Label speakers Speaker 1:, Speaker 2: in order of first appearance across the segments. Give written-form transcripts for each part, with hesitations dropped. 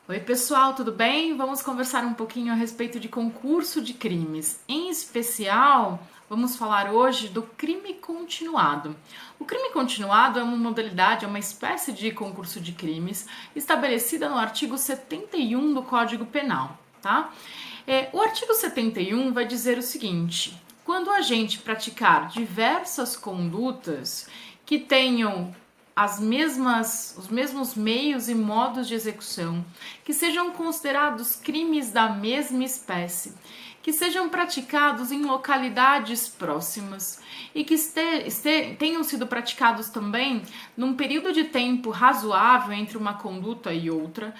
Speaker 1: Oi pessoal, tudo bem? Vamos conversar um pouquinho a respeito de concurso de crimes. Em especial, vamos falar hoje do crime continuado. O crime continuado é uma modalidade, é uma espécie de concurso de crimes estabelecida no artigo 71 do Código Penal, tá? O artigo 71 vai dizer o seguinte: quando o agente praticar diversas condutas que tenham os mesmos meios e modos de execução, que sejam considerados crimes da mesma espécie, que sejam praticados em localidades próximas e que tenham sido praticados também num período de tempo razoável entre uma conduta e outra,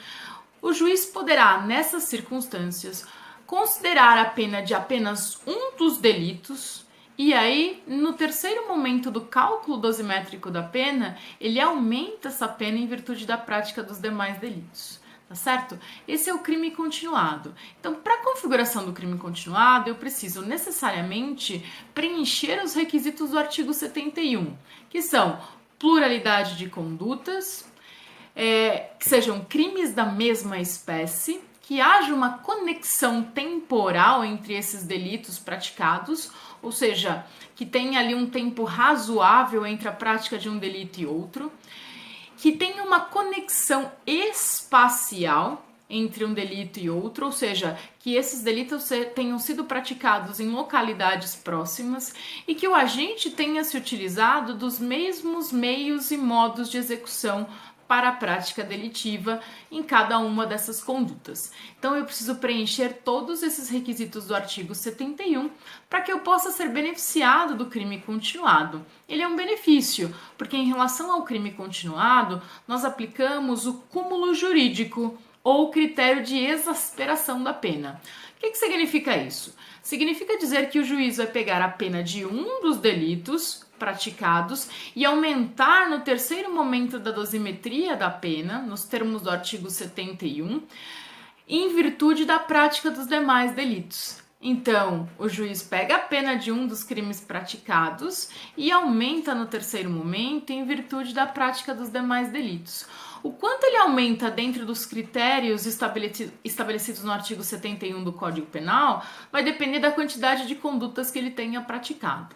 Speaker 1: o juiz poderá, nessas circunstâncias, considerar a pena de apenas um dos delitos. E aí, no terceiro momento do cálculo dosimétrico da pena, ele aumenta essa pena em virtude da prática dos demais delitos, tá certo? Esse é o crime continuado. Então, para a configuração do crime continuado, eu preciso necessariamente preencher os requisitos do artigo 71, que são pluralidade de condutas, que sejam crimes da mesma espécie, que haja uma conexão temporal entre esses delitos praticados, ou seja, que tenha ali um tempo razoável entre a prática de um delito e outro, que tenha uma conexão espacial entre um delito e outro, ou seja, que esses delitos tenham sido praticados em localidades próximas e que o agente tenha se utilizado dos mesmos meios e modos de execução para a prática delitiva em cada uma dessas condutas. Então eu preciso preencher todos esses requisitos do artigo 71 para que eu possa ser beneficiado do crime continuado. Ele é um benefício, porque em relação ao crime continuado, nós aplicamos o cúmulo jurídico ou critério de exasperação da pena. O que significa isso? Significa dizer que o juiz vai pegar a pena de um dos delitos praticados e aumentar no terceiro momento da dosimetria da pena, nos termos do artigo 71, em virtude da prática dos demais delitos. Então, o juiz pega a pena de um dos crimes praticados e aumenta no terceiro momento em virtude da prática dos demais delitos. O quanto ele aumenta dentro dos critérios estabelecidos no artigo 71 do Código Penal vai depender da quantidade de condutas que ele tenha praticado.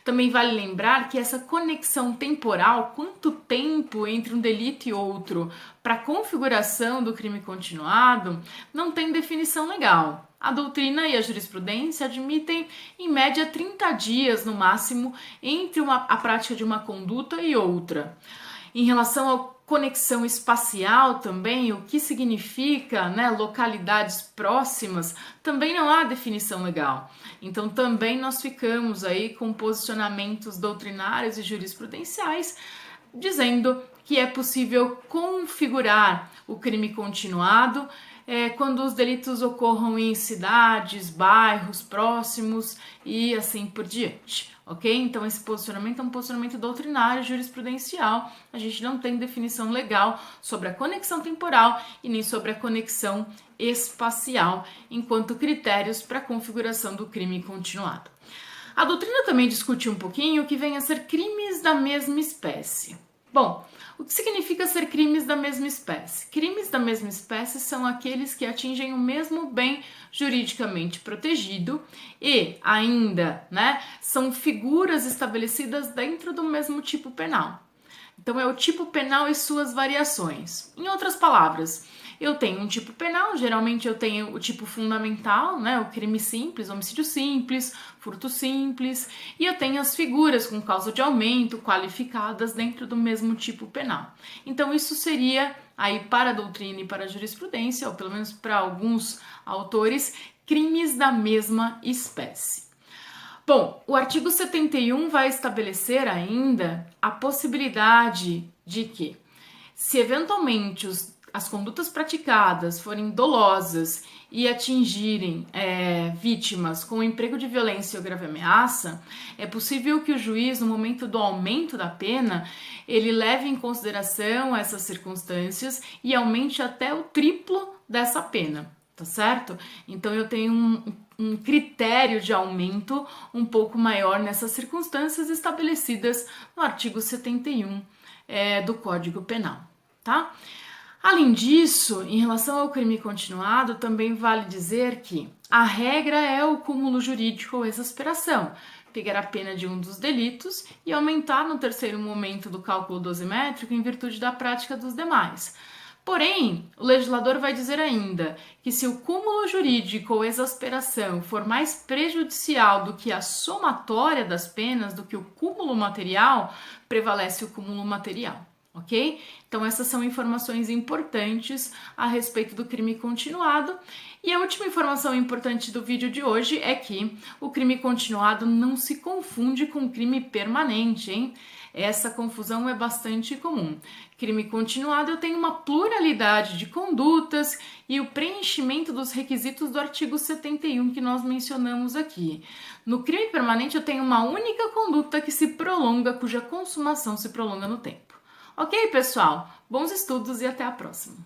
Speaker 1: Também vale lembrar que essa conexão temporal, quanto tempo entre um delito e outro, para a configuração do crime continuado, não tem definição legal. A doutrina e a jurisprudência admitem, em média, 30 dias no máximo entre a prática de uma conduta e outra. Em relação à conexão espacial também, o que significa, localidades próximas, também não há definição legal. Então também nós ficamos aí com posicionamentos doutrinários e jurisprudenciais dizendo que é possível configurar o crime continuado quando os delitos ocorram em cidades, bairros próximos e assim por diante, ok? Então esse posicionamento é um posicionamento doutrinário, jurisprudencial. A gente não tem definição legal sobre a conexão temporal e nem sobre a conexão espacial enquanto critérios para a configuração do crime continuado. A doutrina também discute um pouquinho o que vem a ser crimes da mesma espécie. Bom, o que significa ser crimes da mesma espécie? Crimes da mesma espécie são aqueles que atingem o mesmo bem juridicamente protegido e ainda, são figuras estabelecidas dentro do mesmo tipo penal. Então é o tipo penal e suas variações. Em outras palavras, eu tenho um tipo penal, geralmente eu tenho o tipo fundamental, o crime simples, homicídio simples, furto simples, e eu tenho as figuras com causa de aumento qualificadas dentro do mesmo tipo penal. Então isso seria, aí para a doutrina e para a jurisprudência, ou pelo menos para alguns autores, crimes da mesma espécie. Bom, o artigo 71 vai estabelecer ainda a possibilidade de que, se eventualmente as condutas praticadas forem dolosas e atingirem vítimas com emprego de violência ou grave ameaça, é possível que o juiz, no momento do aumento da pena, ele leve em consideração essas circunstâncias e aumente até o triplo dessa pena, tá certo? Então eu tenho um critério de aumento um pouco maior nessas circunstâncias estabelecidas no artigo 71 do Código Penal, tá? Além disso, em relação ao crime continuado, também vale dizer que a regra é o cúmulo jurídico ou exasperação, pegar a pena de um dos delitos e aumentar no terceiro momento do cálculo dosimétrico em virtude da prática dos demais. Porém, o legislador vai dizer ainda que se o cúmulo jurídico ou exasperação for mais prejudicial do que a somatória das penas, do que o cúmulo material, prevalece o cúmulo material. Ok? Então, essas são informações importantes a respeito do crime continuado. E a última informação importante do vídeo de hoje é que o crime continuado não se confunde com crime permanente, hein? Essa confusão é bastante comum. Crime continuado eu tenho uma pluralidade de condutas e o preenchimento dos requisitos do artigo 71 que nós mencionamos aqui. No crime permanente eu tenho uma única conduta que se prolonga, cuja consumação se prolonga no tempo. Ok, pessoal? Bons estudos e até a próxima!